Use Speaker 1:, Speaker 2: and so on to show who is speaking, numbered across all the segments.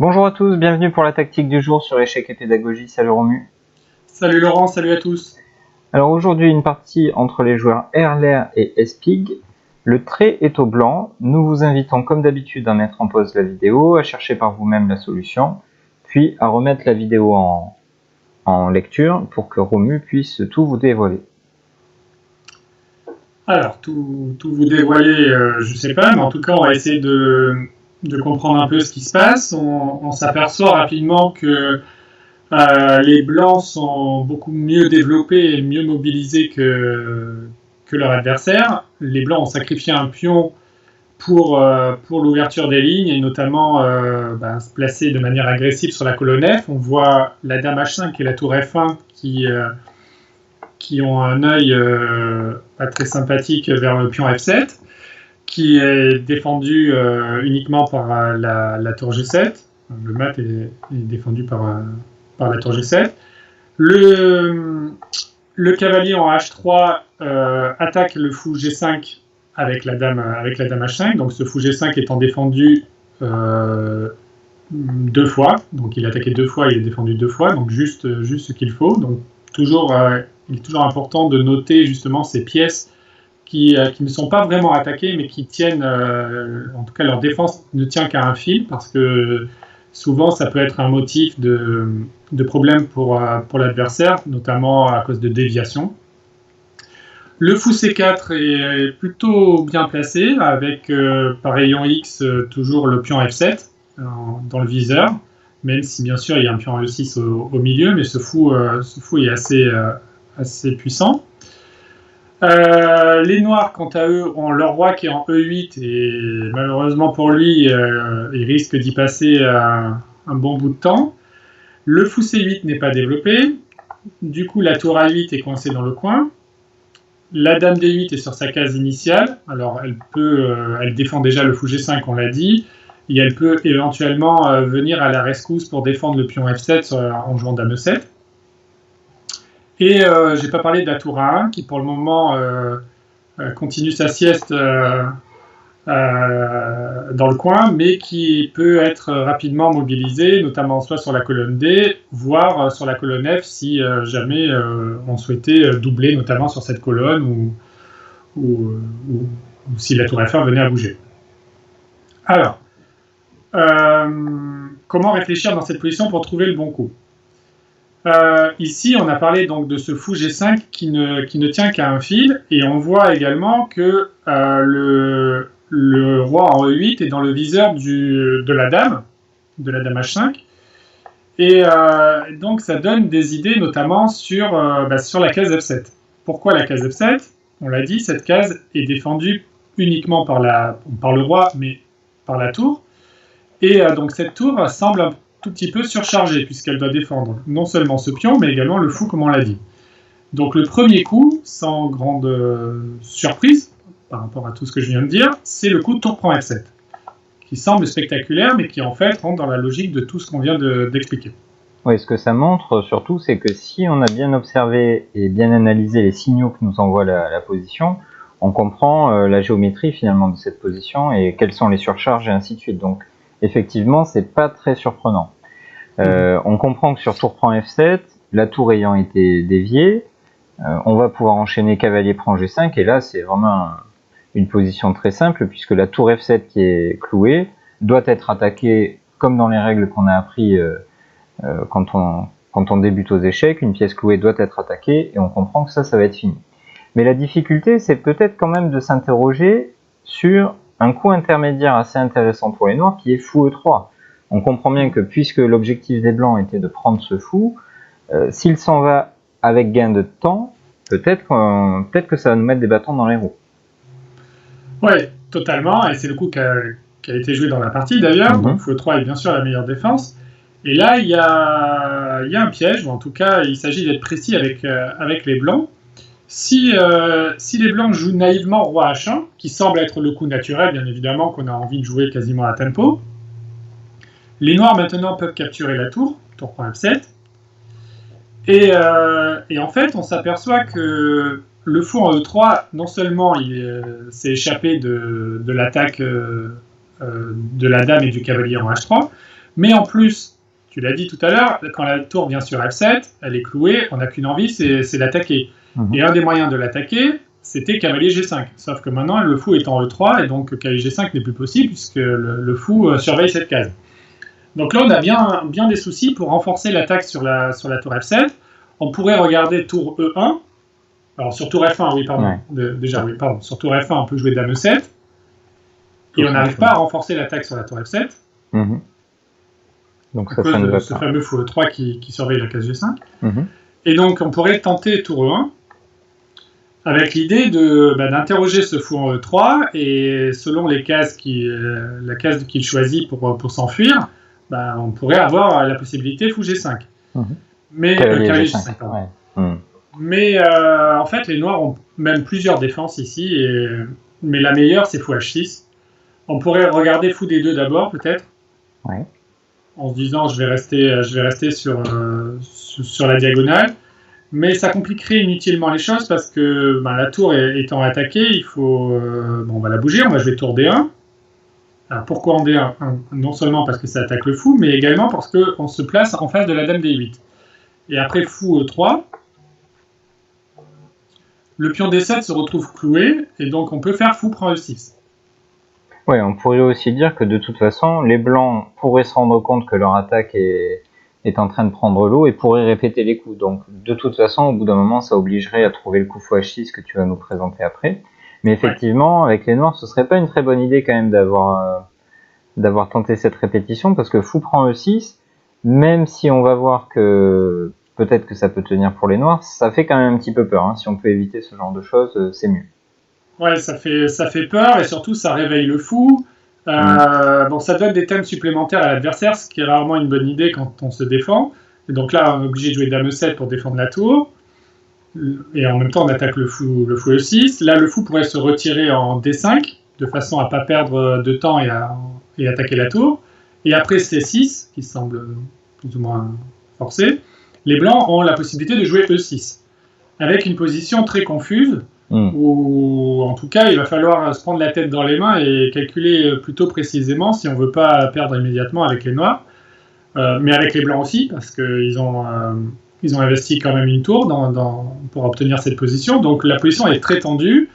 Speaker 1: Bonjour à tous, bienvenue pour la tactique du jour sur échec et pédagogie. Salut Romu.
Speaker 2: Salut Laurent, salut à tous.
Speaker 1: Alors aujourd'hui, une partie entre les joueurs Erler et Espig. Le trait est au blanc. Nous vous invitons comme d'habitude à mettre en pause la vidéo, à chercher par vous-même la solution, puis à remettre la vidéo en lecture pour que Romu puisse tout vous dévoiler.
Speaker 2: Alors, tout vous dévoiler, je ne sais pas, mais en tout cas, on va essayer de comprendre un peu ce qui se passe. On s'aperçoit rapidement que les Blancs sont beaucoup mieux développés et mieux mobilisés que leur adversaire. Les Blancs ont sacrifié un pion pour l'ouverture des lignes et notamment se placer de manière agressive sur la colonne F. On voit la dame H5 et la tour F1 qui ont un œil pas très sympathique vers le pion F7, qui est défendu uniquement par la tour G7. Le mat est défendu par la tour G7. Le cavalier en H3 attaque le fou G5 avec la dame H5. Donc ce fou G5 étant défendu deux fois. Donc il a attaqué deux fois, il est défendu deux fois. Donc juste ce qu'il faut. Donc il est toujours important de noter justement ces pièces qui ne sont pas vraiment attaquées, mais qui tiennent, en tout cas leur défense ne tient qu'à un fil, parce que souvent ça peut être un motif de problème pour l'adversaire, notamment à cause de déviation. Le fou C4 est plutôt bien placé, avec par rayon X toujours le pion F7 dans le viseur, même si bien sûr il y a un pion E6 au milieu, mais ce fou est assez puissant. Les noirs, quant à eux, ont leur roi qui est en E8 et malheureusement pour lui, il risque d'y passer un bon bout de temps. Le fou C8 n'est pas développé, du coup la tour A8 est coincée dans le coin. La dame D8 est sur sa case initiale, alors elle défend déjà le fou G5, on l'a dit, et elle peut éventuellement venir à la rescousse pour défendre le pion F7 en jouant dame E7. Et je n'ai pas parlé de la tour A1 qui pour le moment continue sa sieste dans le coin, mais qui peut être rapidement mobilisée, notamment soit sur la colonne D, voire sur la colonne F si jamais on souhaitait doubler notamment sur cette colonne ou si la tour F1 venait à bouger. Alors, comment réfléchir dans cette position pour trouver le bon coup ? Ici, on a parlé donc de ce fou G5 qui ne tient qu'à un fil, et on voit également que le roi en E8 est dans le viseur de la dame H5, et donc ça donne des idées notamment sur la case F7. Pourquoi la case F7 ? On l'a dit, cette case est défendue uniquement par le roi, mais par la tour, et donc cette tour semble tout petit peu surchargée, puisqu'elle doit défendre non seulement ce pion, mais également le fou, comme on l'a dit. Donc le premier coup, sans grande surprise, par rapport à tout ce que je viens de dire, c'est le coup de tour prend F7, qui semble spectaculaire, mais qui en fait rentre dans la logique de tout ce qu'on vient d'expliquer.
Speaker 1: Oui, ce que ça montre surtout, c'est que si on a bien observé et bien analysé les signaux que nous envoie la position, on comprend la géométrie finalement de cette position et quelles sont les surcharges et ainsi de suite. Donc effectivement, c'est pas très surprenant. On comprend que sur tour prend F7, la tour ayant été déviée, on va pouvoir enchaîner cavalier prend G5, et là c'est vraiment une position très simple, puisque la tour F7 qui est clouée doit être attaquée comme dans les règles qu'on a appris quand on débute aux échecs. Une pièce clouée doit être attaquée, et on comprend que ça va être fini. Mais la difficulté, c'est peut-être quand même de s'interroger sur un coup intermédiaire assez intéressant pour les noirs, qui est fou E3. On comprend bien que puisque l'objectif des blancs était de prendre ce fou, s'il s'en va avec gain de temps, peut-être que ça va nous mettre des bâtons dans les roues.
Speaker 2: Oui, totalement, et c'est le coup qui a été joué dans la partie d'ailleurs. Donc fou E3 est bien sûr la meilleure défense. Et là, il y a un piège, ou en tout cas, il s'agit d'être précis avec les blancs. Si les blancs jouent naïvement roi H1, qui semble être le coup naturel, bien évidemment, qu'on a envie de jouer quasiment à tempo, les noirs maintenant peuvent capturer la tour prend F7, et en fait, on s'aperçoit que le fou en E3, non seulement il s'est échappé de l'attaque de la dame et du cavalier en H3, Mais en plus, tu l'as dit tout à l'heure, quand la tour vient sur F7, elle est clouée, on n'a qu'une envie, c'est l'attaquer. Et un des moyens de l'attaquer, c'était cavalier G5. Sauf que maintenant, le fou est en E3, et donc cavalier G5 n'est plus possible, puisque le fou surveille cette case. Donc là, on a bien des soucis pour renforcer l'attaque sur la tour F7. On pourrait regarder tour E1. Alors sur tour F1, oui, pardon. Ouais. Pardon. Sur tour F1, on peut jouer dame E7. Et on n'arrive pas à renforcer l'attaque sur la tour F7.
Speaker 1: Donc
Speaker 2: à cause de ce fameux fou E3 qui surveille la case G5. Et donc, on pourrait tenter tour E1 avec l'idée d'interroger ce fou en E3 et selon la case qu'il choisit pour s'enfuir, on pourrait avoir la possibilité fou G5. Mais cavalier G5, pardon. Mais en fait, les noirs ont même plusieurs défenses ici, mais la meilleure, c'est fou H6. On pourrait regarder fou D2 d'abord, peut-être, en se disant je vais rester sur la diagonale. Mais ça compliquerait inutilement les choses parce que la tour étant attaquée, il faut... on va la bouger, on va jouer tour D1. Alors pourquoi en D1 ? Non seulement parce que ça attaque le fou, mais également parce qu'on se place en face de la dame D8. Et après fou E3, le pion D7 se retrouve cloué, et donc on peut faire fou prend E6.
Speaker 1: Oui, on pourrait aussi dire que de toute façon, les blancs pourraient se rendre compte que leur attaque est en train de prendre l'eau et pourraient répéter les coups. Donc de toute façon, au bout d'un moment, ça obligerait à trouver le coup fou H6 que tu vas nous présenter après. Mais effectivement, avec les noirs, ce serait pas une très bonne idée quand même d'avoir tenté cette répétition, parce que fou prend E6, même si on va voir que peut-être que ça peut tenir pour les noirs, ça fait quand même un petit peu peur. Si on peut éviter ce genre de choses, c'est mieux.
Speaker 2: Ouais, ça fait peur, et surtout ça réveille le fou. Ça donne des thèmes supplémentaires à l'adversaire, ce qui est rarement une bonne idée quand on se défend. Et donc là, on est obligé de jouer dame E7 pour défendre la tour. Et en même temps, on attaque le fou E6. Là, le fou pourrait se retirer en D5, de façon à ne pas perdre de temps et attaquer la tour. Et après C6, qui semble plus ou moins forcé, les blancs ont la possibilité de jouer E6, avec une position très confuse, où en tout cas il va falloir se prendre la tête dans les mains et calculer plutôt précisément si on ne veut pas perdre immédiatement avec les noirs, mais avec les blancs aussi, parce qu'ils ont investi quand même une tour pour obtenir cette position. Donc la position est très tendue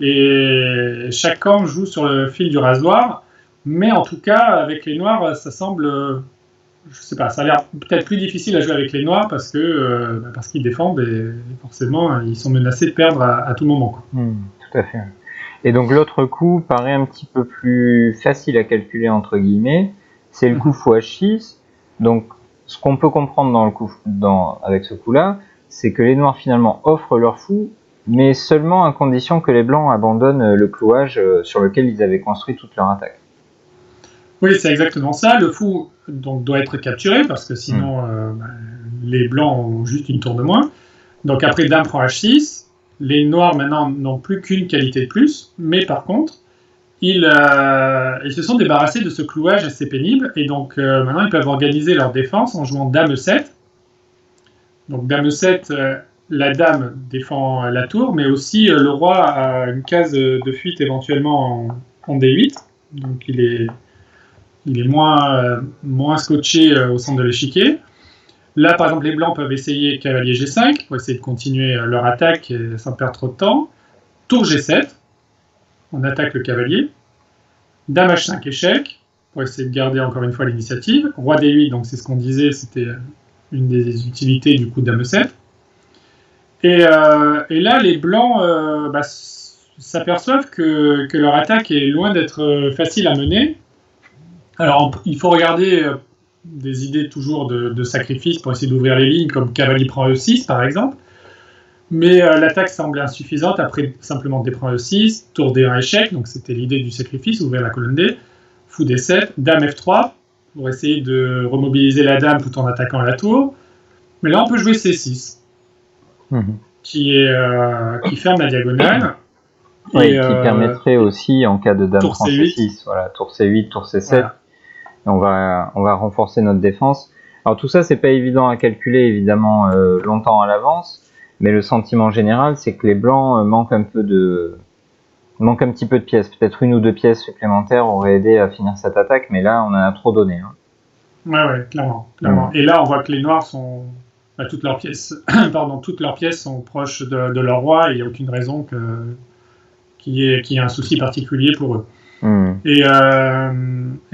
Speaker 2: et chaque camp joue sur le fil du rasoir, mais en tout cas avec les noirs ça semble... je sais pas, ça a l'air peut-être plus difficile à jouer avec les noirs parce qu'ils défendent et forcément ils sont menacés de perdre à tout moment.
Speaker 1: Tout à fait. Et donc l'autre coup paraît un petit peu plus facile à calculer entre guillemets, c'est le coup fou H6. Donc ce qu'on peut comprendre avec ce coup-là, c'est que les noirs finalement offrent leur fou, mais seulement à condition que les blancs abandonnent le clouage sur lequel ils avaient construit toute leur attaque.
Speaker 2: Oui, c'est exactement ça. Le fou donc, doit être capturé parce que sinon les blancs ont juste une tour de moins. Donc après dame prend H6, les noirs maintenant n'ont plus qu'une qualité de plus, mais par contre ils se sont débarrassés de ce clouage assez pénible et donc maintenant ils peuvent organiser leur défense en jouant dame E7. Donc dame E7, la dame défend la tour, mais aussi le roi a une case de fuite éventuellement en D8, donc il est moins scotché au centre de l'échiquier. Là, par exemple, les blancs peuvent essayer cavalier G5 pour essayer de continuer leur attaque sans perdre trop de temps. Tour G7, on attaque le cavalier. Dame H5 échec pour essayer de garder encore une fois l'initiative. Roi D8, donc c'est ce qu'on disait, c'était une des utilités du coup de Dame E7. Et là, les blancs s'aperçoivent que leur attaque est loin d'être facile à mener. Alors, il faut regarder des idées toujours de sacrifice pour essayer d'ouvrir les lignes, comme cavalier prend E6, par exemple. Mais l'attaque semble insuffisante, après simplement D prend E6, tour D1 échec, donc c'était l'idée du sacrifice, ouvrir la colonne D, fou D7, dame F3, pour essayer de remobiliser la dame tout en attaquant la tour. Mais là, on peut jouer C6, qui ferme la diagonale.
Speaker 1: Oui, qui permettrait aussi, en cas de dame prend C6, voilà, tour C8, tour C7, voilà. On va renforcer notre défense. Alors tout ça, c'est pas évident à calculer, évidemment, longtemps à l'avance, mais le sentiment général, c'est que les blancs manquent un petit peu de pièces. Peut-être une ou deux pièces supplémentaires auraient aidé à finir cette attaque, mais là, on en a trop donné.
Speaker 2: Ouais, clairement. Et là, on voit que les noirs sont... toutes leurs pièces, toutes leurs pièces sont proches de leur roi et il n'y a aucune raison qu'il y ait un souci particulier pour eux. Et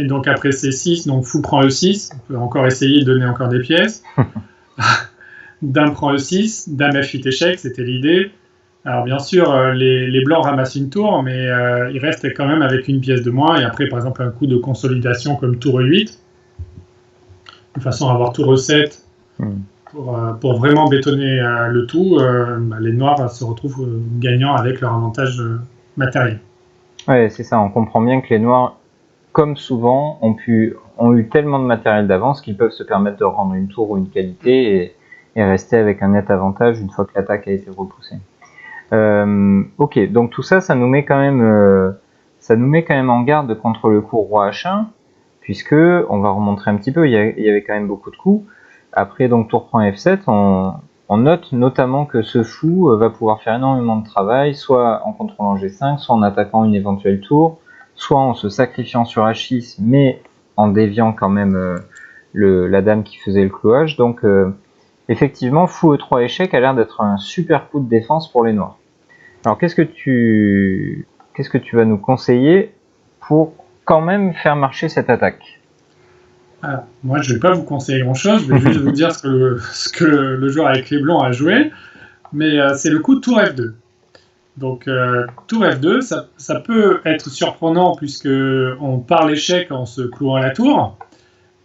Speaker 2: donc après C6, donc fou prend E6, on peut encore essayer de donner encore des pièces. Dame prend E6, dame F8 échec, c'était l'idée. Alors bien sûr, les blancs ramassent une tour, mais ils restent quand même avec une pièce de moins. Et après, par exemple, un coup de consolidation comme tour E8, de façon à avoir tour E7 pour vraiment bétonner le tout. Les noirs se retrouvent gagnants avec leur avantage matériel.
Speaker 1: Ouais, c'est ça, on comprend bien que les noirs, comme souvent, ont eu tellement de matériel d'avance qu'ils peuvent se permettre de rendre une tour ou une qualité et rester avec un net avantage une fois que l'attaque a été repoussée. Ok, donc tout ça, ça nous met quand même en garde contre le coup roi H1, puisque, on va remontrer un petit peu, il y avait quand même beaucoup de coups. Après, donc tour prend F7, on note notamment que ce fou va pouvoir faire énormément de travail, soit en contrôlant G5, soit en attaquant une éventuelle tour, soit en se sacrifiant sur H6, mais en déviant quand même la dame qui faisait le clouage. Donc, effectivement, fou E3 échec a l'air d'être un super coup de défense pour les noirs. Alors, qu'est-ce que tu vas nous conseiller pour quand même faire marcher cette attaque ?
Speaker 2: Alors, moi, je ne vais pas vous conseiller grand-chose, je vais juste vous dire ce que le joueur avec les blancs a joué, mais c'est le coup de tour F2. Donc, tour F2, ça peut être surprenant puisqu'on part l'échec en se clouant à la tour,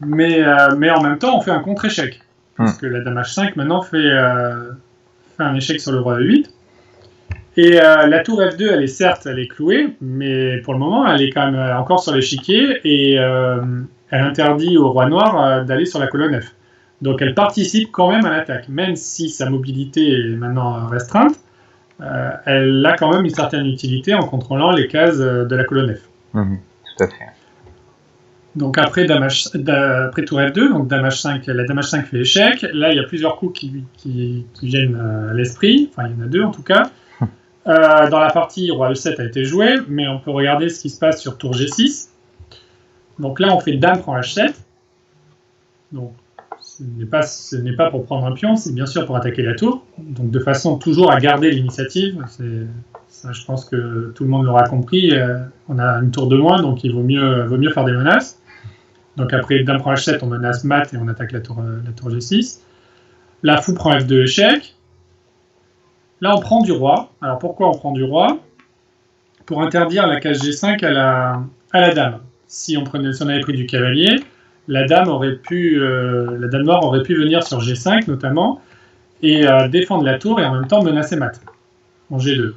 Speaker 2: mais en même temps, on fait un contre-échec, puisque la dame H5 maintenant fait un échec sur le roi E8. Et la tour F2, elle est clouée, mais pour le moment, elle est quand même encore sur l'échiquier et elle interdit au roi noir d'aller sur la colonne F. Donc elle participe quand même à l'attaque, même si sa mobilité est maintenant restreinte, elle a quand même une certaine utilité en contrôlant les cases de la colonne F.
Speaker 1: Tout à fait.
Speaker 2: Donc après tour F2, donc dame H5, la dame H5 fait échec. Là, il y a plusieurs coups qui viennent à l'esprit, enfin il y en a deux en tout cas. Dans la partie, roi E7 a été joué, mais on peut regarder ce qui se passe sur tour G6. Donc là, on fait dame prend H7. Donc, ce n'est pas pour prendre un pion, c'est bien sûr pour attaquer la tour. Donc, de façon toujours à garder l'initiative. Ça, je pense que tout le monde l'aura compris. On a une tour de moins, donc il vaut mieux faire des menaces. Donc après dame prend H7, on menace mat et on attaque la tour G6. Là, fou prend F2 échec. Là, on prend du roi. Alors, pourquoi on prend du roi ? Pour interdire la case G5 à la dame. Si on avait pris du cavalier, la dame noire aurait pu venir sur G5 notamment et défendre la tour et en même temps menacer mat en G2.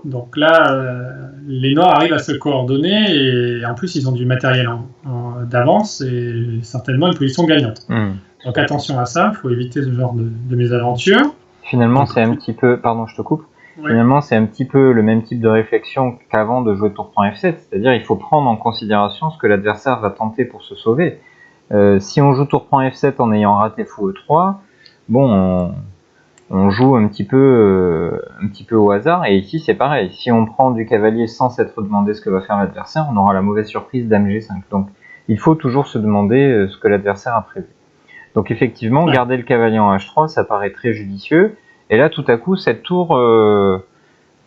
Speaker 2: Donc là, les noirs arrivent à se coordonner et en plus, ils ont du matériel d'avance et certainement une position gagnante. Donc attention à ça, il faut éviter ce genre de mésaventures.
Speaker 1: Finalement, c'est un petit peu... Pardon, je te coupe. Ouais. Finalement, c'est un petit peu le même type de réflexion qu'avant de jouer tour prend F7. C'est-à-dire, il faut prendre en considération ce que l'adversaire va tenter pour se sauver. Si on joue tour prend F7 en ayant raté fou E3, bon, on joue un petit peu au hasard. Et ici, c'est pareil. Si on prend du cavalier sans s'être demandé ce que va faire l'adversaire, on aura la mauvaise surprise dame G5. Donc, il faut toujours se demander ce que l'adversaire a prévu. Donc effectivement, garder le cavalier en H3, ça paraît très judicieux. Et là, tout à coup, cette tour,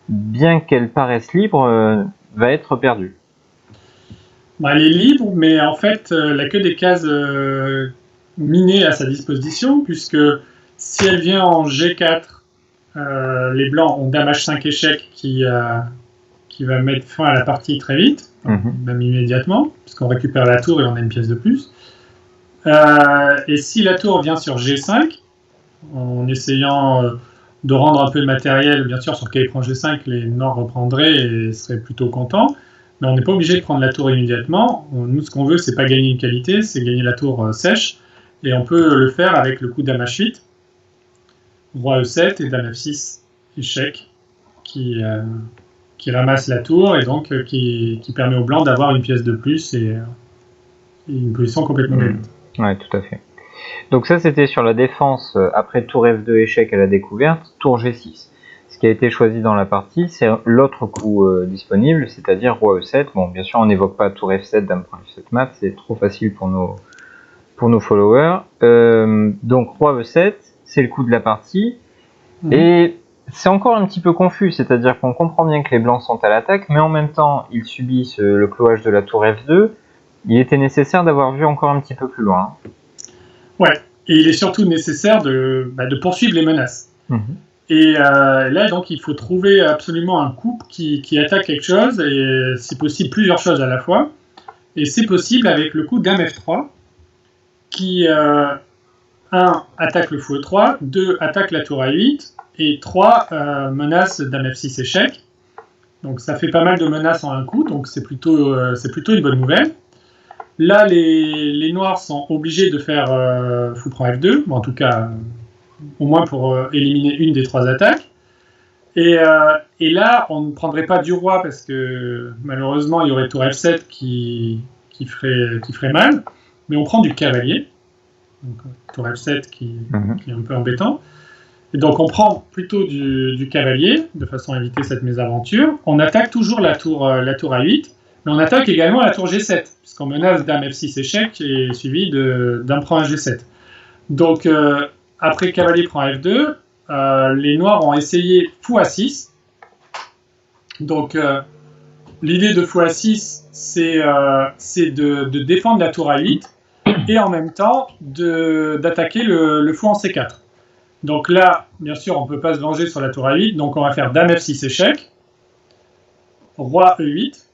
Speaker 1: bien qu'elle paraisse libre, va être perdue.
Speaker 2: Elle est libre, mais en fait, elle n'a que des cases minées à sa disposition, puisque si elle vient en G4, les blancs ont dame H5 échec qui va mettre fin à la partie très vite, même immédiatement, puisqu'on récupère la tour et on a une pièce de plus. Et si la tour vient sur G5, en essayant de rendre un peu de matériel, bien sûr sur cavalier prend G5, les noirs reprendraient et seraient plutôt contents, mais on n'est pas obligé de prendre la tour immédiatement. Nous, ce qu'on veut, c'est pas gagner une qualité, c'est gagner la tour sèche, et on peut le faire avec le coup dame H8, roi E7 et dame F6 échec, qui ramasse la tour et donc qui permet aux blancs d'avoir une pièce de plus et une position complètement gagnante.
Speaker 1: Ouais, tout à fait. Donc ça, c'était sur la défense après tour F2 échec à la découverte, tour G6. Ce qui a été choisi dans la partie, c'est l'autre coup disponible, c'est-à-dire roi E7. Bon, bien sûr, on n'évoque pas tour F7, dame prend F7 mat, c'est trop facile pour pour nos followers. Donc roi E7, c'est le coup de la partie. Et c'est encore un petit peu confus, c'est-à-dire qu'on comprend bien que les blancs sont à l'attaque, mais en même temps, ils subissent le cloage de la tour F2. Il était nécessaire d'avoir vu encore un petit peu plus loin.
Speaker 2: Ouais, et il est surtout nécessaire de poursuivre les menaces. Et là, donc, il faut trouver absolument un couple qui attaque quelque chose, et si possible plusieurs choses à la fois. Et c'est possible avec le coup dame F3, qui, 1, attaque le fou E3, 2, attaque la tour A8, et 3, menace dame F6 échec. Donc ça fait pas mal de menaces en un coup, donc c'est plutôt une bonne nouvelle. Là, les noirs sont obligés de faire fou prend F2, bon, en tout cas, au moins pour éliminer une des 3 attaques. Et là, on ne prendrait pas du roi parce que malheureusement, il y aurait tour F7 qui ferait mal, mais on prend du cavalier. Donc, tour F7 qui est un peu embêtant. Et donc on prend plutôt du cavalier, de façon à éviter cette mésaventure. On attaque toujours la tour A8, mais on attaque également la tour G7, puisqu'on menace dame F6 échec et suivi d'un prend un G7. Donc après cavalier prend F2, les noirs ont essayé fou A6. Donc l'idée de fou A6, c'est de défendre la tour A8 et en même temps d'attaquer le fou en C4. Donc là, bien sûr, on ne peut pas se venger sur la tour A8, donc on va faire dame F6 échec, roi E8,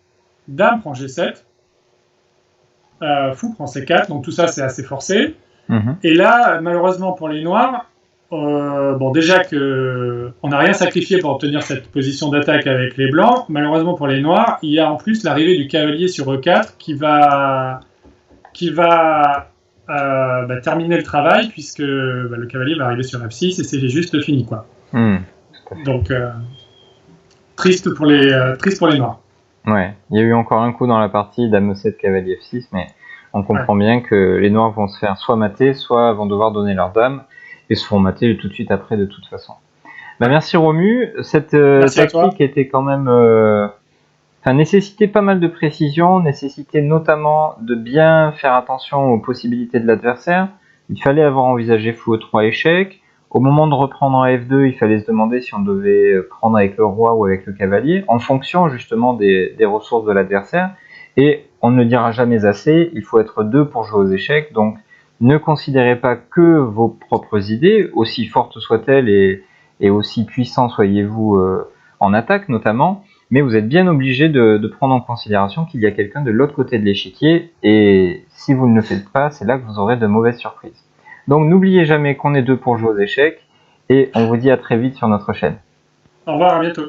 Speaker 2: dame prend G7, fou prend C4, donc tout ça c'est assez forcé. Et là, malheureusement pour les noirs, déjà qu'on n'a rien sacrifié pour obtenir cette position d'attaque avec les blancs, malheureusement pour les noirs, il y a en plus l'arrivée du cavalier sur E4 qui va terminer le travail, puisque le cavalier va arriver sur F6 et c'est juste fini, quoi. Donc triste pour les noirs.
Speaker 1: Ouais, il y a eu encore un coup dans la partie dame E7 cavalier F6, mais on comprend bien que les noirs vont se faire soit mater, soit vont devoir donner leur dame et se font mater tout de suite après de toute façon. Merci Romu, cette tactique était quand même nécessitait pas mal de précision, nécessitait notamment de bien faire attention aux possibilités de l'adversaire. Il fallait avoir envisagé fou E3 échec. Au moment de reprendre à F2, il fallait se demander si on devait prendre avec le roi ou avec le cavalier, en fonction justement des ressources de l'adversaire. Et on ne le dira jamais assez, il faut être 2 pour jouer aux échecs, donc ne considérez pas que vos propres idées, aussi fortes soient-elles et aussi puissants soyez-vous en attaque notamment, mais vous êtes bien obligé de prendre en considération qu'il y a quelqu'un de l'autre côté de l'échiquier, et si vous ne le faites pas, c'est là que vous aurez de mauvaises surprises. Donc n'oubliez jamais qu'on est 2 pour jouer aux échecs, et on vous dit à très vite sur notre chaîne.
Speaker 2: Au revoir, à bientôt.